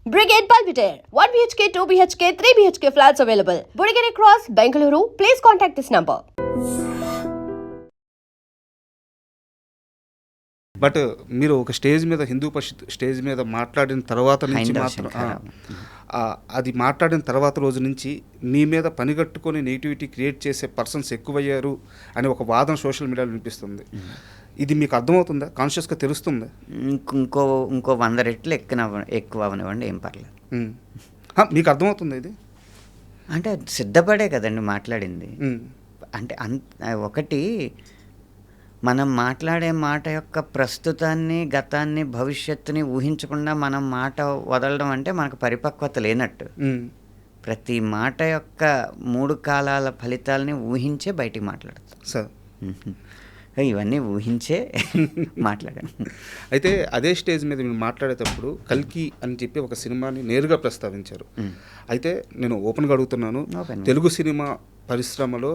Brigade Palpitaire, 1 BHK, 2 BHK, 3 BHK flats available. Burigere Cross, Bengaluru. Please contact this number. But మీరు ఒక stage మీద Hindu Parishad stage మీద మాట్లాడిన తర్వాత నుంచి మాత్రం అది మాట్లాడిన తర్వాత రోజు నుంచి మీ మీద పనిగట్టుకొని నెగిటివిటీ క్రియేట్ చేసే పర్సన్స్ ఎక్కువయ్యారు అనే ఒక వాదన సోషల్ మీడియాలో వినిపిస్తుంది. ఇది మీకు అర్థమవుతుందా? కాన్షియస్గా తెలుస్తుందా? ఇంకో 100 రెట్లు ఎక్కువ అవనివ్వండి, ఏం పర్లేదు. మీకు అర్థమవుతుంది ఇది? అంటే సిద్ధపడే కదండి మాట్లాడింది. అంటే ఒకటి మనం మాట్లాడే మాట యొక్క ప్రస్తుతాన్ని, గతాన్ని, భవిష్యత్తుని ఊహించకుండా మనం మాట వదలడం అంటే మనకు పరిపక్వత లేనట్టు. ప్రతి మాట యొక్క 3 కాలాల ఫలితాలని ఊహించే బయటికి మాట్లాడతాం సార్. ఇవన్నీ ఊహించే మాట్లాడాను. అయితే అదే స్టేజ్ మీద మీరు మాట్లాడేటప్పుడు కల్కి అని చెప్పి ఒక సినిమాని నేరుగా ప్రస్తావించారు. అయితే నేను ఓపెన్గా అడుగుతున్నాను, తెలుగు సినిమా పరిశ్రమలో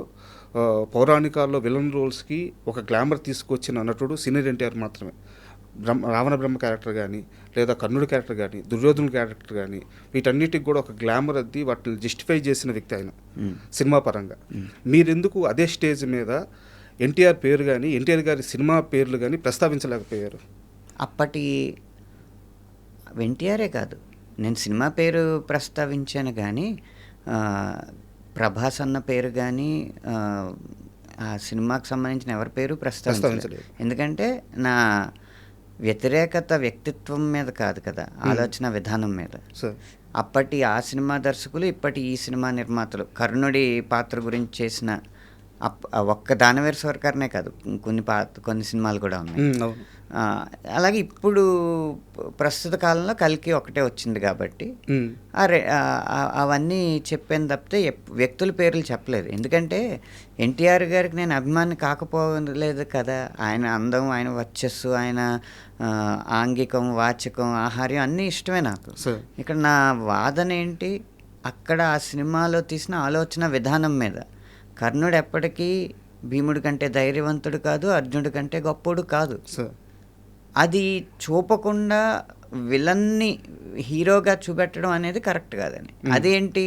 పౌరాణికాల్లో విలన్ రోల్స్కి ఒక గ్లామర్ తీసుకొచ్చిన నటుడు సీనియర్ ఎన్టీఆర్ మాత్రమే. రావణ బ్రహ్మ క్యారెక్టర్ కానీ, లేదా కర్ణుడి క్యారెక్టర్ కానీ, దుర్యోధనుడి క్యారెక్టర్ కానీ, వీటన్నిటికి కూడా ఒక గ్లామర్ అద్ది వాటిని జస్టిఫై చేసిన వ్యక్తి ఆయన సినిమా పరంగా. మీరెందుకు అదే స్టేజ్ మీద ఎన్టీఆర్ పేరు కానీ, ఎన్టీఆర్ గారి సినిమా పేర్లు కానీ ప్రస్తావించలేకపోయారు? అప్పటి ఎన్టీఆరే కాదు, నేను సినిమా పేరు ప్రస్తావించాను కానీ ప్రభాస్ అన్న పేరు కానీ ఆ సినిమాకి సంబంధించిన ఎవరి పేరు ప్రస్తావించలేదు. ఎందుకంటే నా వ్యతిరేకత వ్యక్తిత్వం మీద కాదు కదా, ఆలోచన విధానం మీద. అప్పటి ఆ సినిమా దర్శకులు, ఇప్పటి ఈ సినిమా నిర్మాతలు కర్ణుడి పాత్ర గురించి చేసిన ఒక్క దానవీర సూరకర్ణే కాదు, కొన్ని సినిమాలు కూడా ఉన్నాయి. అలాగే ఇప్పుడు ప్రస్తుత కాలంలో కల్కి ఒకటే వచ్చింది కాబట్టి అవన్నీ చెప్పాను తప్పితే వ్యక్తుల పేర్లు చెప్పలేదు. ఎందుకంటే ఎన్టీఆర్ గారికి నేను అభిమాని కాకపోలేదు కదా. ఆయన అందం, ఆయన వర్చస్సు, ఆయన ఆంగికం, వాచకం, ఆహార్యం అన్నీ ఇష్టమే నాకు. ఇక్కడ నా వాదన ఏంటి, అక్కడ ఆ సినిమాలో తీసిన ఆలోచన విధానం మీద. కర్ణుడు ఎప్పటికీ భీముడి కంటే ధైర్యవంతుడు కాదు, అర్జునుడి కంటే గొప్పోడు కాదు. అది చూపకుండా విలన్ని హీరోగా చూపెట్టడం అనేది కరెక్ట్ కాదని. అదేంటి,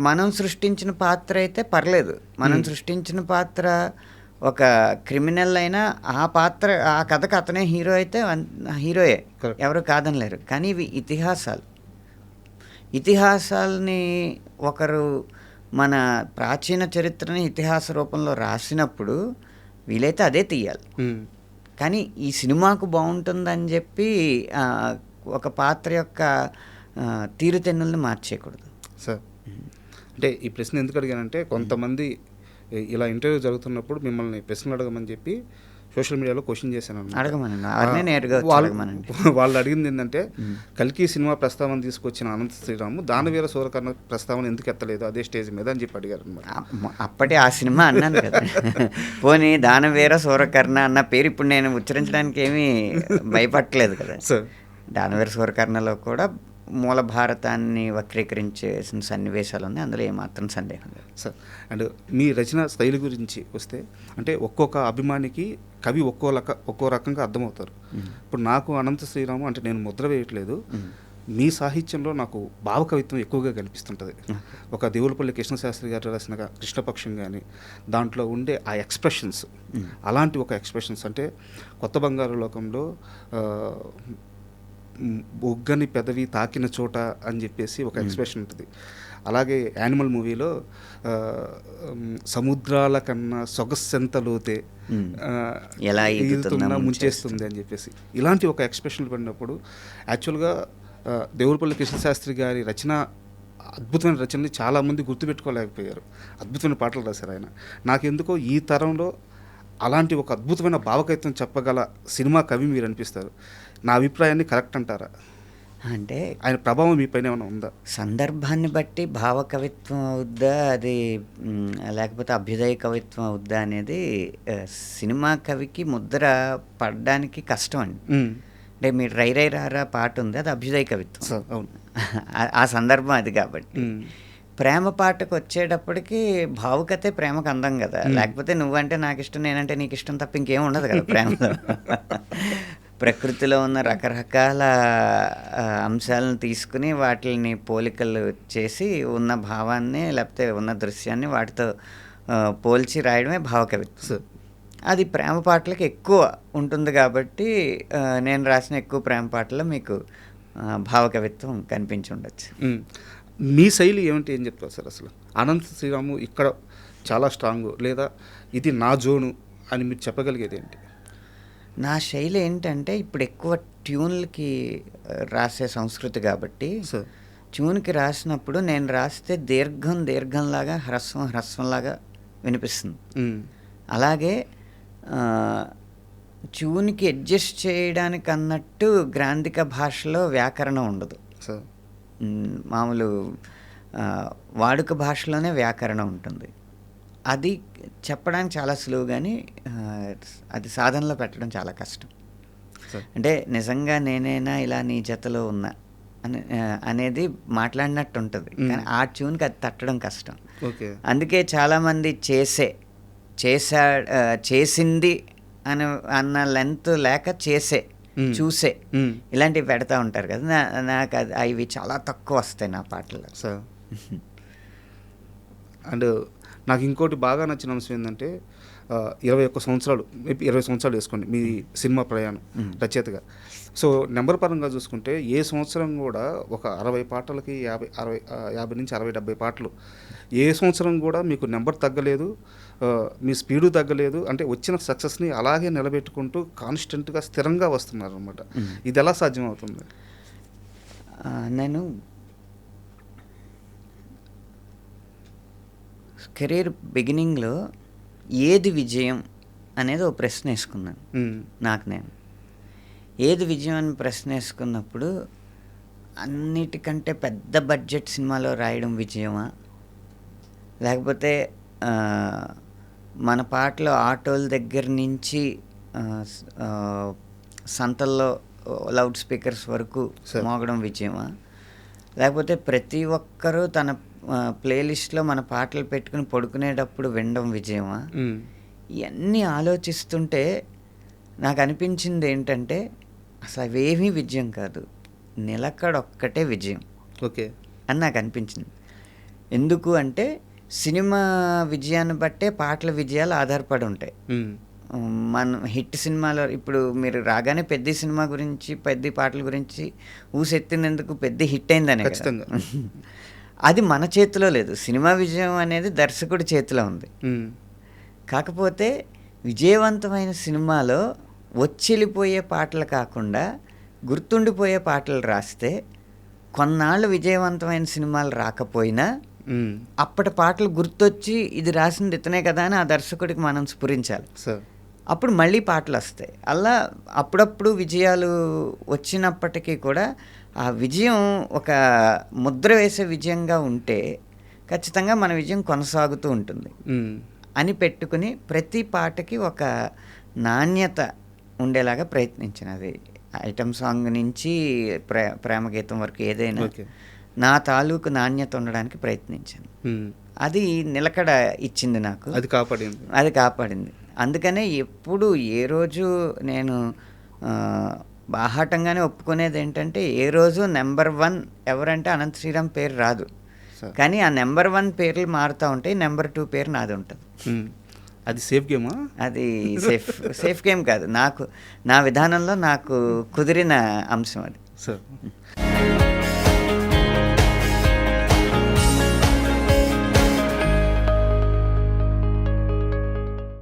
మనం సృష్టించిన పాత్ర అయితే పర్లేదు, మనం సృష్టించిన పాత్ర ఒక క్రిమినల్ అయినా ఆ కథకు అతనే హీరో అయితే హీరోయే, ఎవరు కాదనలేరు. కానీ ఇవి ఇతిహాసాలని ఒకరు మన ప్రాచీన చరిత్రని ఇతిహాస రూపంలో రాసినప్పుడు వీలైతే అదే తీయాలి. కానీ ఈ సినిమాకు బాగుంటుందని చెప్పి ఒక పాత్ర యొక్క తీరుతెన్నుల్ని మార్చేయకూడదు. సార్, అంటే ఈ ప్రశ్న ఎందుకు అడిగానంటే, కొంతమంది ఇలా ఇంటర్వ్యూ జరుగుతున్నప్పుడు మిమ్మల్ని ప్రశ్నలు అడగమని చెప్పి సోషల్ మీడియాలో క్వశ్చన్ చేశాను. వాళ్ళు అడిగింది ఏంటంటే, కల్కి సినిమా ప్రస్తావన తీసుకొచ్చిన అనంత శ్రీరాము దానవీర సూరకర్ణ ప్రస్తావన ఎందుకు ఎత్తలేదు అదే స్టేజ్ మీద అని చెప్పి అడిగారు అనమాట. అప్పటి ఆ సినిమా అన్నాను కదా, పోనీ దానవీర సూరకర్ణ అన్న పేరు ఇప్పుడు నేను ఉచ్చరించడానికి ఏమీ భయపడలేదు కదా. దానవీర సూరకర్ణలో కూడా మూల భారతాన్ని వక్రీకరించేసిన సన్నివేశాలు ఉన్నాయి, అందులో ఏమాత్రం సందేహం లేదు సార్. అండ్ మీ రచన శైలి గురించి వస్తే, అంటే ఒక్కొక్క అభిమానికి కవి ఒక్కో రకంగా అర్థమవుతారు. ఇప్పుడు నాకు అనంత శ్రీరాము అంటే నేను ముద్ర వేయట్లేదు, మీ సాహిత్యంలో నాకు భావకవిత్వం ఎక్కువగా కనిపిస్తుంటుంది. ఒక దేవులపల్లి కృష్ణశాస్త్రి గారు రాసిన కృష్ణపక్షం కానీ, దాంట్లో ఉండే ఆ ఎక్స్ప్రెషన్స్, అలాంటి ఒక ఎక్స్ప్రెషన్స్ అంటే కొత్త బంగారు లోకంలో బొగ్గని పెదవి తాకిన చోట అని చెప్పేసి ఒక ఎక్స్ప్రెషన్ ఉంటుంది. అలాగే యానిమల్ మూవీలో సముద్రాల కన్నా సొగస్సెంత లోతే ఎలా ముంచేస్తుంది అని చెప్పేసి ఇలాంటి ఒక ఎక్స్ప్రెషన్లు పడినప్పుడు యాక్చువల్గా దేవులపల్లి కృష్ణశాస్త్రి గారి రచన, అద్భుతమైన రచనని చాలామంది గుర్తుపెట్టుకోలేకపోయారు. అద్భుతమైన పాటలు రాశారు ఆయన. నాకెందుకో ఈ తరంలో అలాంటి ఒక అద్భుతమైన భావకవిత్వం చెప్పగల సినిమా కవి మీరు అనిపిస్తారు. నా అభిప్రాయాన్ని కరెక్ట్ అంటారా? అంటే ఆయన ప్రభావం మీ పైన ఏమైనా ఉందా? సందర్భాన్ని బట్టి భావకవిత్వం అవుద్దా, అది లేకపోతే అభ్యుదయ కవిత్వం అవుద్దా అనేది సినిమా కవికి ముద్ర పడడానికి కష్టం అండి. అంటే మీరు రై రై రారా పాట ఉంది, అది అభ్యుదయ కవిత్వం. అవును, ఆ సందర్భం అది. కాబట్టి ప్రేమ పాటకు వచ్చేటప్పటికి భావుకతే ప్రేమకు అందం కదా. లేకపోతే నువ్వంటే నాకు ఇష్టం, నేనంటే నీకు ఇష్టం తప్ప ఇంకేం ఉండదు కదా ప్రేమలో. ప్రకృతిలో ఉన్న రకరకాల అంశాలను తీసుకుని వాటిని పోలికలు చేసి ఉన్న భావాన్ని లేకపోతే ఉన్న దృశ్యాన్ని వాటితో పోల్చి రాయడమే భావకవిత్వం. అది ప్రేమ పాటలకు ఎక్కువ ఉంటుంది కాబట్టి నేను రాసిన ఎక్కువ ప్రేమ పాటల్లో మీకు భావకవిత్వం కనిపించి ఉండొచ్చు. మీ శైలి ఏమంటే ఏం చెప్తారు సార్? అసలు అనంత శ్రీరాము ఇక్కడ చాలా స్ట్రాంగ్, లేదా ఇది నా జోను అని మీరు చెప్పగలిగేది ఏంటి? నా శైలి ఏంటంటే ఇప్పుడు ఎక్కువ ట్యూన్లకి రాసే సంస్కృతి కాబట్టి ట్యూన్కి రాసినప్పుడు నేను రాస్తే దీర్ఘంలాగా హ్రస్వంలాగా వినిపిస్తుంది. అలాగే ట్యూన్కి అడ్జస్ట్ చేయడానికి అన్నట్టు గ్రాంధిక భాషలో వ్యాకరణం ఉండదు. మామూలు వాడుక భాషలోనే వ్యాకరణం ఉంటుంది. అది చెప్పడానికి చాలా సులువు, కానీ అది సాధనలో పెట్టడం చాలా కష్టం. అంటే నిజంగా నేనైనా ఇలా నీ జతలో ఉన్నా అనేది మాట్లాడినట్టు ఉంటుంది, కానీ ఆ ట్యూన్కి అది తట్టడం కష్టం. అందుకే చాలామంది చేసింది అన్న లెంత్ లేక చూసే ఇలాంటివి పెడతా ఉంటారు కదా. నాకు అవి చాలా తక్కువ వస్తాయి నా పాటల్లో. అండ్ నాకు ఇంకోటి బాగా నచ్చిన అంశం ఏంటంటే 21 సంవత్సరాలు, 20 సంవత్సరాలు వేసుకోండి మీ సినిమా ప్రయాణం రచయితగా. సో నెంబర్ పరంగా చూసుకుంటే ఏ సంవత్సరం కూడా ఒక 60 పాటలకి 50 నుంచి 60, 70 పాటలు ఏ సంవత్సరం కూడా మీకు నెంబర్ తగ్గలేదు, మీ స్పీడు తగ్గలేదు. అంటే వచ్చిన సక్సెస్ని అలాగే నిలబెట్టుకుంటూ కాన్స్టెంట్గా స్థిరంగా వస్తున్నారు అనమాట. ఇది ఎలా సాధ్యం అవుతుంది? నేను కెరీర్ బిగినింగ్లో ఏది విజయం అనేది ఒక ప్రశ్న వేసుకున్నాను నేను. ఏది విజయం అని ప్రశ్న వేసుకున్నప్పుడు అన్నిటికంటే పెద్ద బడ్జెట్ సినిమాలో రాయడం విజయమా, లేకపోతే మన పాటలో ఆటోల దగ్గర నుంచి సంతల్లో లౌడ్ స్పీకర్స్ వరకు మోగడం విజయమా, లేకపోతే ప్రతి ఒక్కరూ తన ప్లేలిస్ట్లో మన పాటలు పెట్టుకుని పడుకునేటప్పుడు వినడం విజయమా? ఇవన్నీ ఆలోచిస్తుంటే నాకు అనిపించింది ఏంటంటే అసలు అవేమీ విజయం కాదు, నిలకడొక్కటే విజయం అని నాకు అనిపించింది. ఎందుకు అంటే సినిమా విజయాన్ని బట్టే పాటల విజయాలు ఆధారపడి ఉంటాయి. మన హిట్ సినిమాలో ఇప్పుడు మీరు రాగానే పెద్ద సినిమా గురించి, పెద్ద పాటల గురించి ఊసెత్తినందుకు పెద్ద హిట్ అయిందనే. అది మన చేతిలో లేదు. సినిమా విజయం అనేది దర్శకుడి చేతిలో ఉంది. కాకపోతే విజయవంతమైన సినిమాలో వెళ్ళిపోయే పాటలు కాకుండా గుర్తుండిపోయే పాటలు రాస్తే కొన్నాళ్ళు విజయవంతమైన సినిమాలు రాకపోయినా అప్పటి పాటలు గుర్తొచ్చి ఇది రాసింది ఇతనే కదా అని ఆ దర్శకుడికి మనం స్ఫురించాలి. అప్పుడు మళ్ళీ పాటలు వస్తాయి. అలా అప్పుడప్పుడు విజయాలు వచ్చినప్పటికీ కూడా ఆ విజయం ఒక ముద్ర వేసే విజయంగా ఉంటే ఖచ్చితంగా మన విజయం కొనసాగుతూ ఉంటుంది అని పెట్టుకుని ప్రతి పాటకి ఒక నాణ్యత ఉండేలాగా ప్రయత్నించినది. ఐటమ్ సాంగ్ నుంచి ప్రేమ గీతం వరకు ఏదైనా నా తాలూకు నాణ్యత ఉండడానికి ప్రయత్నించాను. అది నిలకడ ఇచ్చింది నాకు, అది కాపాడింది. అందుకనే ఎప్పుడు ఏ రోజు నేను బాహాటంగానే ఒప్పుకునేది ఏంటంటే ఏ రోజు నెంబర్ 1 ఎవరంటే అనంత శ్రీరామ్ పేరు రాదు, కానీ ఆ నెంబర్ 1 పేర్లు మారుతూ ఉంటాయి, నెంబర్ 2 పేరు నాది ఉంటుంది. అది సేఫ్ గేమా? అది సేఫ్ గేమ్ కాదు, నాకు నా విధానంలో నాకు కుదిరిన అంశం అది.